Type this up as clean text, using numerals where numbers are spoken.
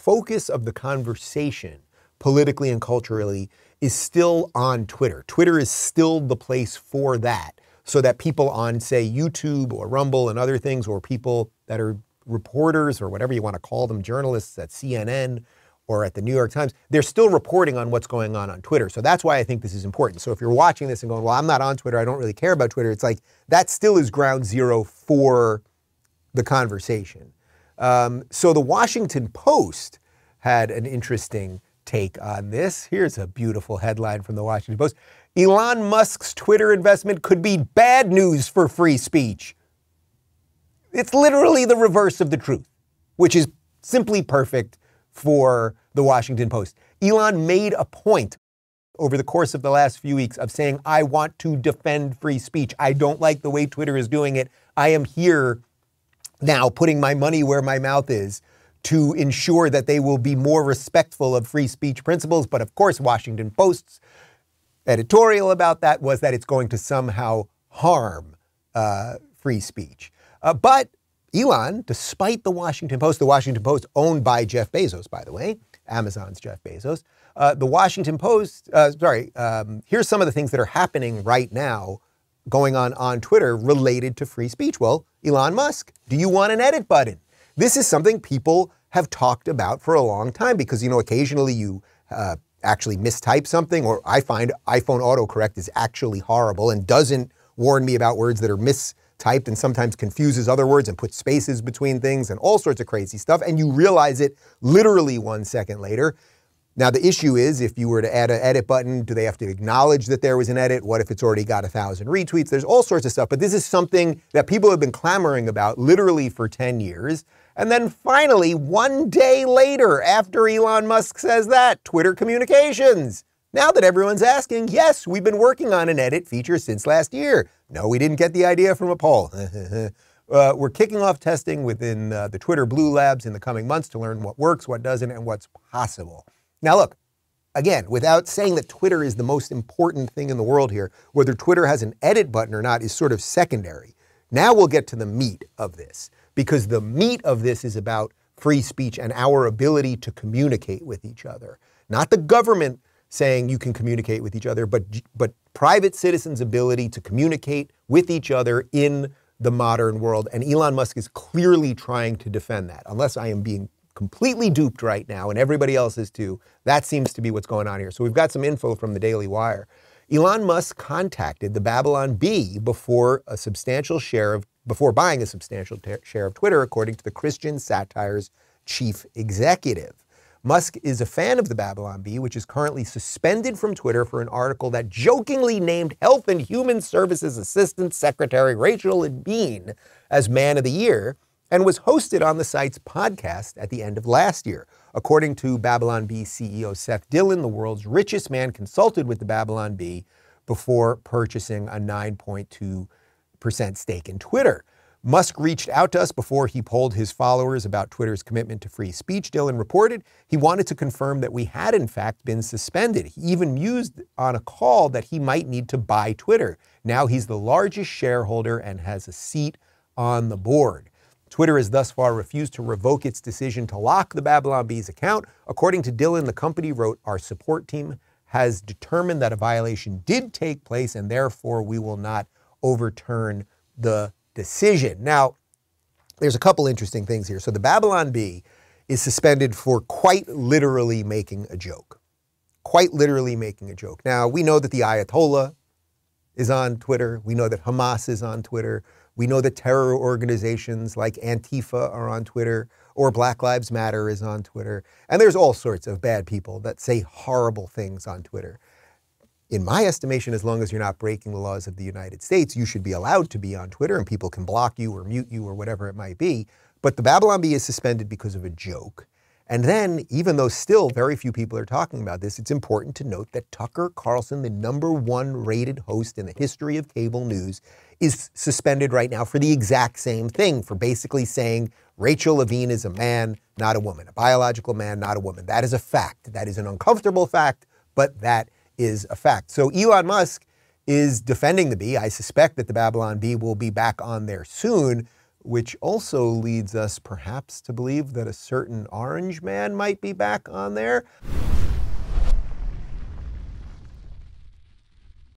focus of the conversation, politically and culturally, is still on Twitter. Twitter is still the place for that, so that people on, say, YouTube or Rumble and other things, or people that are reporters or whatever you want to call them, journalists at CNN or at the New York Times, they're still reporting on what's going on Twitter. So that's why I think this is important. So if you're watching this and going, well, I'm not on Twitter, I don't really care about Twitter, it's like that still is ground zero for the conversation. So the Washington Post had an interesting take on this. Here's a beautiful headline from the Washington Post. Elon Musk's Twitter investment could be bad news for free speech. It's literally the reverse of the truth, which is simply perfect for the Washington Post. Elon made a point over the course of the last few weeks of saying, I want to defend free speech. I don't like the way Twitter is doing it. I am here now putting my money where my mouth is to ensure that they will be more respectful of free speech principles. But of course, Washington Post's editorial about that was that it's going to somehow harm free speech. But Elon, despite the Washington Post owned by Jeff Bezos, by the way, Amazon's Jeff Bezos, the Washington Post, here's some of the things that are happening right now going on Twitter related to free speech. Well, Elon Musk, do you want an edit button? This is something people have talked about for a long time because, you know, occasionally you actually mistype something, or I find iPhone autocorrect is actually horrible and doesn't warn me about words that are mistyped and sometimes confuses other words and puts spaces between things and all sorts of crazy stuff. And you realize it literally 1 second later. Now, the issue is if you were to add an edit button, do they have to acknowledge that there was an edit? What if it's already got 1,000 retweets? There's all sorts of stuff. But this is something that people have been clamoring about literally for 10 years. And then finally, 1 day later, after Elon Musk says that, Twitter communications. Now that everyone's asking, yes, we've been working on an edit feature since last year. No, we didn't get the idea from a poll. We're kicking off testing within the Twitter Blue Labs in the coming months to learn what works, what doesn't, and what's possible. Now look, again, without saying that Twitter is the most important thing in the world here, whether Twitter has an edit button or not is sort of secondary. Now we'll get to the meat of this, because the meat of this is about free speech and our ability to communicate with each other. Not the government saying you can communicate with each other, but private citizens' ability to communicate with each other in the modern world. And Elon Musk is clearly trying to defend that, unless I am being completely duped right now, and everybody else is too. That seems to be what's going on here. So we've got some info from the Daily Wire. Elon Musk contacted the Babylon Bee before buying a substantial share of Twitter, according to the Christian Satire's chief executive. Musk is a fan of the Babylon Bee, which is currently suspended from Twitter for an article that jokingly named Health and Human Services Assistant Secretary Rachel Levine as Man of the Year, and was hosted on the site's podcast at the end of last year. According to Babylon Bee CEO Seth Dillon, the world's richest man consulted with the Babylon Bee before purchasing a 9.2% stake in Twitter. Musk reached out to us before he polled his followers about Twitter's commitment to free speech, Dillon reported. He wanted to confirm that we had in fact been suspended. He even mused on a call that he might need to buy Twitter. Now he's the largest shareholder and has a seat on the board. Twitter has thus far refused to revoke its decision to lock the Babylon Bee's account. According to Dillon, the company wrote, "Our support team has determined that a violation did take place and therefore we will not overturn the decision." Now, there's a couple interesting things here. So the Babylon Bee is suspended for quite literally making a joke. Quite literally making a joke. Now, we know that the Ayatollah is on Twitter. We know that Hamas is on Twitter. We know that terror organizations like Antifa are on Twitter, or Black Lives Matter is on Twitter. And there's all sorts of bad people that say horrible things on Twitter. In my estimation, as long as you're not breaking the laws of the United States, you should be allowed to be on Twitter and people can block you or mute you or whatever it might be. But the Babylon Bee is suspended because of a joke. And then, even though still very few people are talking about this, it's important to note that Tucker Carlson, the #1 rated host in the history of cable news, is suspended right now for the exact same thing, for basically saying Rachel Levine is a man, not a woman, a biological man, not a woman. That is a fact. That is an uncomfortable fact, but that is a fact. So Elon Musk is defending the Bee. I suspect that the Babylon Bee will be back on there soon. which also leads us perhaps to believe that a certain orange man might be back on there.